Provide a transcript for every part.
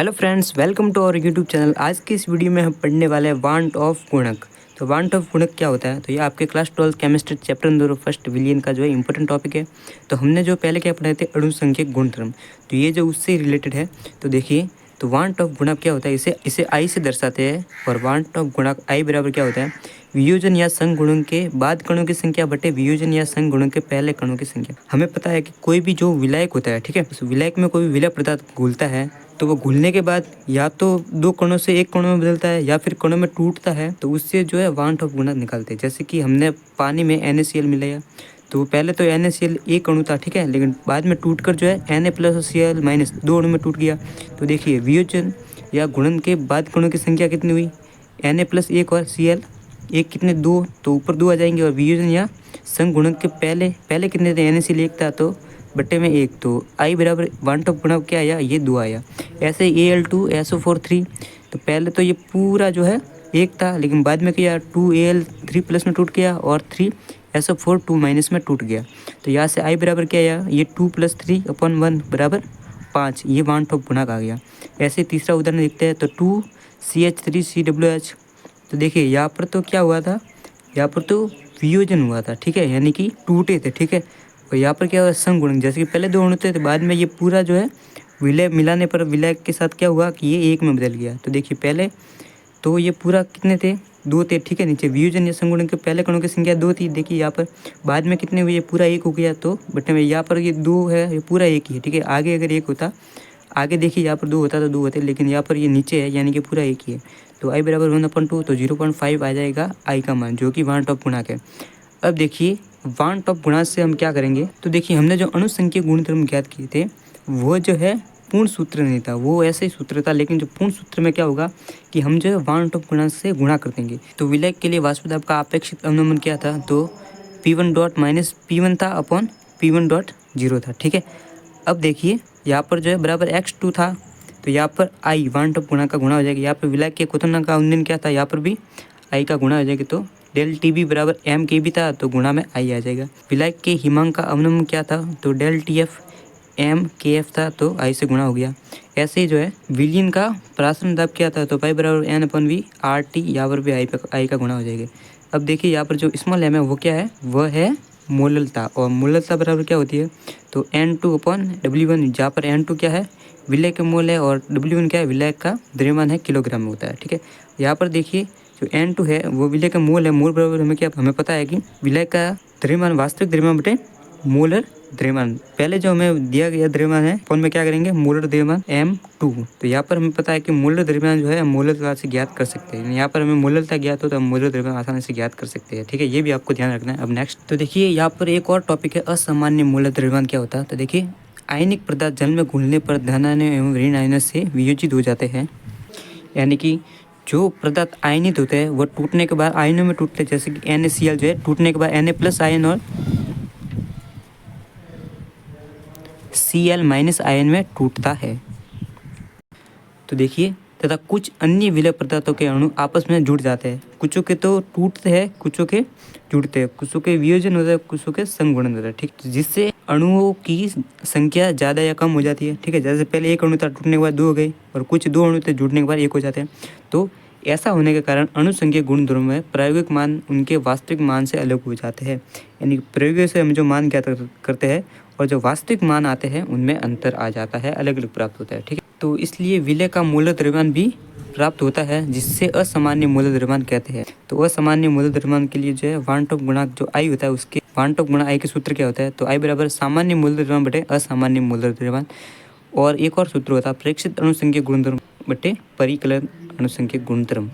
Hello friends, welcome to our YouTube channel. आज की इस वीडियो में हम पढ़ने वाले हैं वांट ऑफ गुणक। तो वांट ऑफ गुणक क्या होता है? तो ये आपके class 12 chemistry chapter number first विलियन का जो है इंपॉर्टेंट टॉपिक है। तो हमने जो पहले क्या पढ़े थे, अणु संख्यक गुणधर्म, तो ये जो उससे रिलेटेड है। तो देखिए, तो वांट ऑफ गुणक क्या होता है, इसे आई से दर्शाते हैं। और वांट ऑफ गुणक आई बराबर क्या होता है, वियोजन या संग गुणन के बाद कणों की संख्या बटे वियोजन या संग गुणन के पहले कणों की संख्या। हमें पता है कि कोई भी जो विलायक होता है, ठीक है, उस विलायक में कोई भी विलय पदार्थ घुलता है तो वो घुलने के बाद या तो दो कणों से एक कणों में बदलता है या फिर कणों में टूटता है। तो उससे जो है वांट ऑफ गुणक निकालते हैं। जैसे कि हमने पानी में NaCl मिलाया, तो पहले तो NaCl एक अणु था, ठीक है, लेकिन बाद में टूट कर जो है Na प्लस और Cl माइनस दो अणु में टूट गया। तो देखिए, वियोजन या गुणन के बाद कणों की संख्या कितनी हुई, Na प्लस एक और Cl एक कितने, दो, तो ऊपर दो आ जाएंगे। और वियोजन या संग गुणक के पहले कितने थे, NaCl एक था तो बट्टे में एक, तो आई बराबर वांट ऑफ गुणक क्या आया, ये दो आया। ऐसे Al2SO4 3, तो पहले तो ये पूरा जो है एक था, लेकिन बाद में क्या 2Al3 प्लस में टूट गया और 3SO4 2 माइनस में टूट गया। तो यहाँ से आई बराबर क्या आया, ये 2 + 3/1 बराबर 5, ये वांट ऑफ गुणक आ गया। ऐसे तीसरा उदाहरण देखते हैं, तो 2CH3COOH। तो देखिए यहाँ पर तो क्या हुआ था, यहाँ पर तो वियोजन हुआ था, ठीक है, यानी कि टूटे थे, ठीक है। और यहाँ पर क्या हुआ, संग गुणन, जैसे कि पहले दो अणु थे, तो बाद में ये पूरा जो है विलय मिलाने पर विलय के साथ क्या हुआ कि ये एक में बदल गया। तो देखिए, पहले तो ये पूरा कितने थे, दो थे, ठीक है। नीचे वियोजन या संगुणन के पहले कणों की संख्या दो थी, देखिए यहाँ पर बाद में कितने हुए, ये पूरा एक हो गया। तो बटे में यहाँ पर ये दो है, ये पूरा एक ही है, ठीक है। आगे अगर एक होता, आगे देखिए यहाँ पर दो होता तो दो होते, लेकिन यहाँ पर ये नीचे है, यानी कि पूरा एक ही है। तो आई बराबर 1/2, तो 0.5 आ जाएगा आई का मान, जो कि वांट ऑफ गुणक है। अब देखिए, वांट ऑफ गुणक से हम क्या करेंगे, तो देखिए हमने जो अणुसंख्यक गुणधर्म ज्ञात किए थे, वो जो है पूर्ण सूत्र नहीं था, वो ऐसे ही सूत्र था। लेकिन जो पूर्ण सूत्र में क्या होगा कि हम जो है वांट ऑफ गुणक से गुणा कर देंगे। तो विलय के लिए वाष्प दाब का अपेक्षित अवनमन क्या था, तो P1 डॉट माइनस P1 था अपॉन P1 डॉट 0 था, ठीक है। अब देखिए यहाँ पर जो है बराबर x2 था, तो यहाँ पर आई वांट ऑफ गुणा का गुणा हो जाएगा। यहाँ पर विलय के क्वथनांक का अवनमन क्या था, यहाँ पर भी आई का गुणा हो जाएगा। तो डेल TB बराबर M KB था, तो गुणा में आई आ जाएगा। विलय के हिमांक का अवनमन क्या था, तो डेल TF MKF था, तो आई से गुणा हो गया। ऐसे ही जो है विलयन का प्रासरण दाब क्या था, तो पाई बराबर N/V RT, यहाँ पर भी आई का गुणा हो जाएगा। अब देखिए यहाँ पर जो स्मॉल m है वो क्या है, वह है मोललता, और मोललता बराबर क्या होती है, तो N2/W1, जहाँ पर N2 क्या है, विलय के मोल है, और W1 क्या है, विलय का द्रव्यमान है, किलोग्राम में होता है, ठीक है। यहाँ पर देखिए जो N2 है वो विलय का मोल है, मोल बराबर हमें क्या, हमें पता है कि विलय का द्रव्यमान वास्तविक द्रव्यमान बटे मोलर द्रव्यमान। पहले जो हमें दिया गया द्रव्यमान है, कौन में क्या करेंगे, मोलर द्रव्यमान M2। तो यहाँ पर हमें पता है कि मोलर द्रव्यमान जो है मोलरता से ज्ञात कर सकते हैं। यहाँ पर हमें मोलरता ज्ञात हो तो हम मोलर द्रव्यमान आसानी से ज्ञात कर सकते हैं, ठीक है। ये भी आपको ध्यान रखना है। अब नेक्स्ट तो देखिए यहाँ पर एक और टॉपिक है, असामान्य मोलर द्रव्यमान क्या होता है। तो देखिए, आयनिक पदार्थ जल में घुलने पर धनायन एवं ऋण आयनों से वियोजित हो जाते हैं। यानी कि जो पदार्थ आयनित होते हैं वो टूटने के बाद आयनों में टूटते हैं। जैसे कि NaCl जो है टूटने के बाद Na प्लस आयन और Cl माइनस आयन में टूटता है। तो देखिए, तथा कुछ अन्य विलय पदार्थों के अणु आपस में जुड़ जाते हैं। कुछों के तो टूटते हैं, कुछों के जुड़ते हैं, कुछों के वियोजन होता है, कुछों के संगुणन होता है, ठीक, जिससे अणुओं की संख्या ज़्यादा या कम हो जाती है, ठीक है। जैसे पहले एक अणु था, टूटने के बाद दो हो गए, और कुछ दो अणु थे, जुड़ने के बाद एक हो जाते हैं। तो ऐसा होने के कारण अणुसंख्यक गुणधर्म में प्रायोगिक मान उनके वास्तविक मान से अलग हो जाते हैं। यानी प्रयोग से हम जो मान ज्ञात करते हैं और जो वास्तविक मान आते हैं उनमें अंतर आ जाता है, अलग अलग प्राप्त होता है, ठीक है। तो इसलिए विलय का मोलर द्रव्यमान भी प्राप्त होता है, जिससे असामान्य मोलर द्रव्यमान कहते हैं। तो असामान्य मोलर द्रव्यमान के लिए जो है वांट ऑफ गुणक जो आई होता है, उसके वांट ऑफ गुणा आई के सूत्र क्या होता है, तो आई बराबर सामान्य मोलर द्रव्यमान बटे असामान्य मोलर द्रव्यमान। और एक और सूत्र होता है प्रेक्षित अणुसंख्यक गुणधर्म बटे परिकलन अणुसंख्यक गुणधर्म।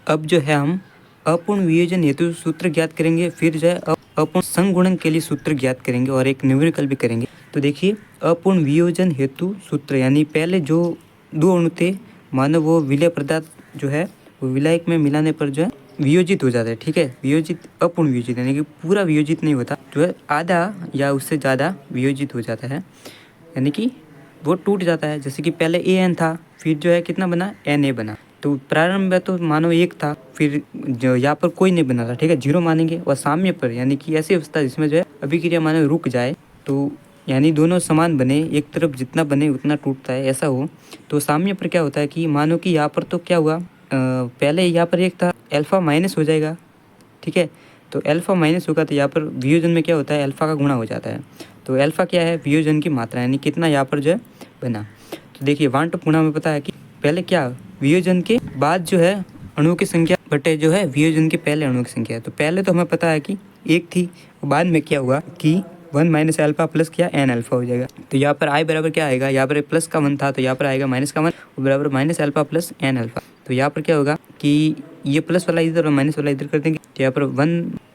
अब जो है हम अपूर्ण वियोजन हेतु सूत्र ज्ञात करेंगे, फिर जो है अपूर्ण संगुणन के लिए सूत्र ज्ञात करेंगे, और एक न्यूमेरिकल भी करेंगे। तो देखिए, अपूर्ण वियोजन हेतु सूत्र, यानी पहले जो दो अणु थे, मानो वो विलय पदार्थ जो है वो विलायक में मिलाने पर जो है वियोजित हो जाता है, ठीक है। वियोजित, अपूर्ण वियोजित, यानी कि पूरा वियोजित नहीं होता, जो है आधा या उससे ज़्यादा वियोजित हो जाता है, यानी कि वो टूट जाता है। जैसे कि पहले AN था, फिर जो है कितना बना, Na बना। तो प्रारंभ में तो मानो एक था, फिर जो यहाँ पर कोई नहीं बना था, ठीक है, 0 मानेंगे। और साम्य पर, यानी कि ऐसी अवस्था जिसमें जो है अभिक्रिया मानो रुक जाए, तो यानी दोनों समान बने, एक तरफ जितना बने उतना टूटता है, ऐसा हो। तो साम्य पर क्या होता है कि मानो कि यहाँ पर तो क्या हुआ, पहले यहाँ पर एक था, अल्फ़ा माइनस हो जाएगा, ठीक है। तो अल्फ़ा माइनस होगा तो यहाँ पर वियोजन में क्या होता है, अल्फ़ा का गुणा हो जाता है। तो अल्फ़ा क्या है, वियोजन की मात्रा, यानी कितना यहाँ पर जो है बना। तो देखिए वांट गुणा में पता है कि पहले क्या, वियोजन के बाद जो है अणुओं की संख्या बटे जो है वियोजन के पहले अणुओं की संख्या है। तो पहले तो हमें पता है कि एक थी, और बाद में क्या हुआ कि 1 माइनस अल्फ़ा प्लस क्या एन अल्फ़ा हो जाएगा। तो यहाँ पर आई बराबर क्या आएगा, यहाँ पर प्लस का 1 था तो यहाँ पर आएगा माइनस का 1 बराबर minus alpha plus N alpha. तो यहाँ पर क्या होगा कि ये प्लस वाला इधर और माइनस वाला इधर कर देंगे, तो यहाँ पर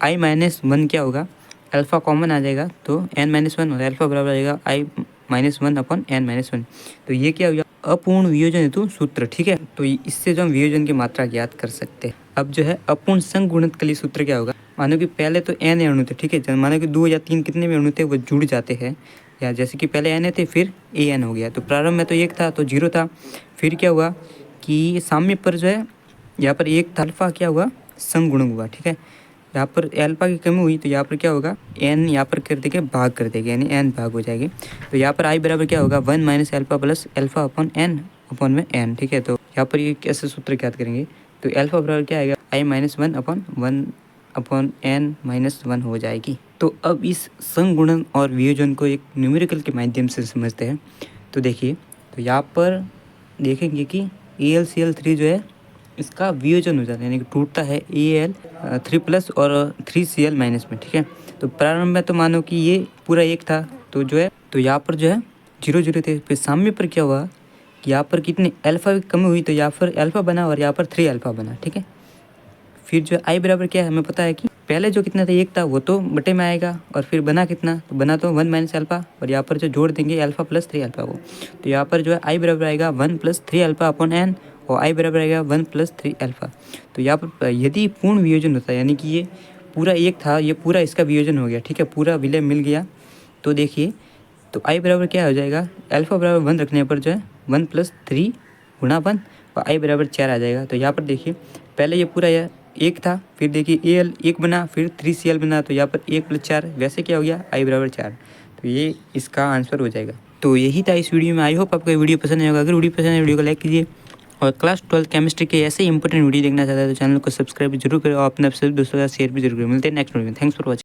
1 क्या होगा, अल्फ़ा कॉमन आ जाएगा तो n-1 और अल्फ़ा बराबर आएगा i-1 अपन n-1। तो ये क्या हो गया, अपूर्ण वियोजन हेतु सूत्र, ठीक है। तो इससे जो हम वियोजन की मात्रा ज्ञात कर सकते हैं। अब जो है अपूर्ण संगुणित के लिए सूत्र क्या होगा, मानो कि पहले तो n अणु थे, ठीक है, मानो कि 2 या 3 कितने भी अणु थे वो जुड़ जाते हैं, या जैसे कि पहले n थे फिर an हो गया। तो प्रारंभ में तो 1 था तो 0 था, फिर क्या हुआ कि साम्य पर जो है यहाँ पर 1 था, अल्फ़ा क्या हुआ, संगुणक हुआ, ठीक है। यहाँ पर अल्फ़ा की कमी हुई तो यहाँ पर क्या होगा, n यहाँ पर कर देंगे भाग कर देंगे, यानी n भाग हो जाएगी। तो यहाँ पर i बराबर क्या होगा, 1 माइनस अल्फ़ा प्लस अल्फ़ा अपन n अपन में n, ठीक है। तो यहाँ पर ये कैसे सूत्र ज्ञात करेंगे, तो अल्फ़ा बराबर क्या आएगा, i-1 अपन 1 अपन n-1 हो जाएगी। तो अब इस संगुणन और वियोजन को एक न्यूमेरिकल के माध्यम से समझते हैं। तो देखिए, तो यहाँ पर देखेंगे कि AlCl3 जो है इसका वियोजन हो जाता है, यानी कि टूटता है Al3 प्लस और 3Cl माइनस में, ठीक है। तो प्रारंभ में तो मानो कि ये पूरा 1 था तो जो है, तो यहाँ पर जो है 0 थे। फिर साम्य पर क्या हुआ कि यहाँ पर कितने अल्फ़ा की कमी हुई तो यहाँ पर अल्फ़ा बना और यहाँ पर 3 अल्फ़ा बना, ठीक है। फिर जो आई बराबर क्या है, हमें पता है कि पहले जो कितना था 1 था वो तो बटे में आएगा, और फिर बना कितना, तो बना तो 1 माइनस अल्फ़ा, और यहाँ पर जो जोड़ देंगे अल्फ़ा प्लस 3 अल्फ़ा को, तो यहाँ पर जो है आई बराबर आएगा 1 प्लस 3 अल्फ़ा अपॉन n, और आई बराबर आएगा 1 प्लस 3 अल्फ़ा। तो यहाँ पर यदि पूर्ण वियोजन होता है, यानी कि ये पूरा 1 था, ये पूरा इसका वियोजन हो गया, ठीक है, पूरा विलय मिल गया, तो देखिए तो आई बराबर क्या हो जाएगा, अल्फ़ा बराबर 1 रखने पर जो है 1 प्लस 3 गुणा 1 और आई बराबर 4 आ जाएगा। तो यहाँ पर देखिए पहले ये पूरा 1 था, फिर देखिए Al 1 बना, फिर 3Cl बना, तो यहाँ पर 1 प्लस 4 वैसे क्या हो गया, आई बराबर 4। तो ये इसका आंसर हो जाएगा। तो यही था इस वीडियो में। आई होप आपको वीडियो पसंद आएगा। अगर वीडियो पसंद है वीडियो को लाइक कीजिए, और क्लास 12 केमिस्ट्री के ऐसे ही इंपॉर्टेंट वीडियो देखना चाहते हैं तो चैनल को सब्सक्राइब जरूर करें, और अपने सभी दोस्तों के साथ शेयर भी जरूर करें। मिलते हैं नेक्स्ट वीडियो में। Thanks for watching.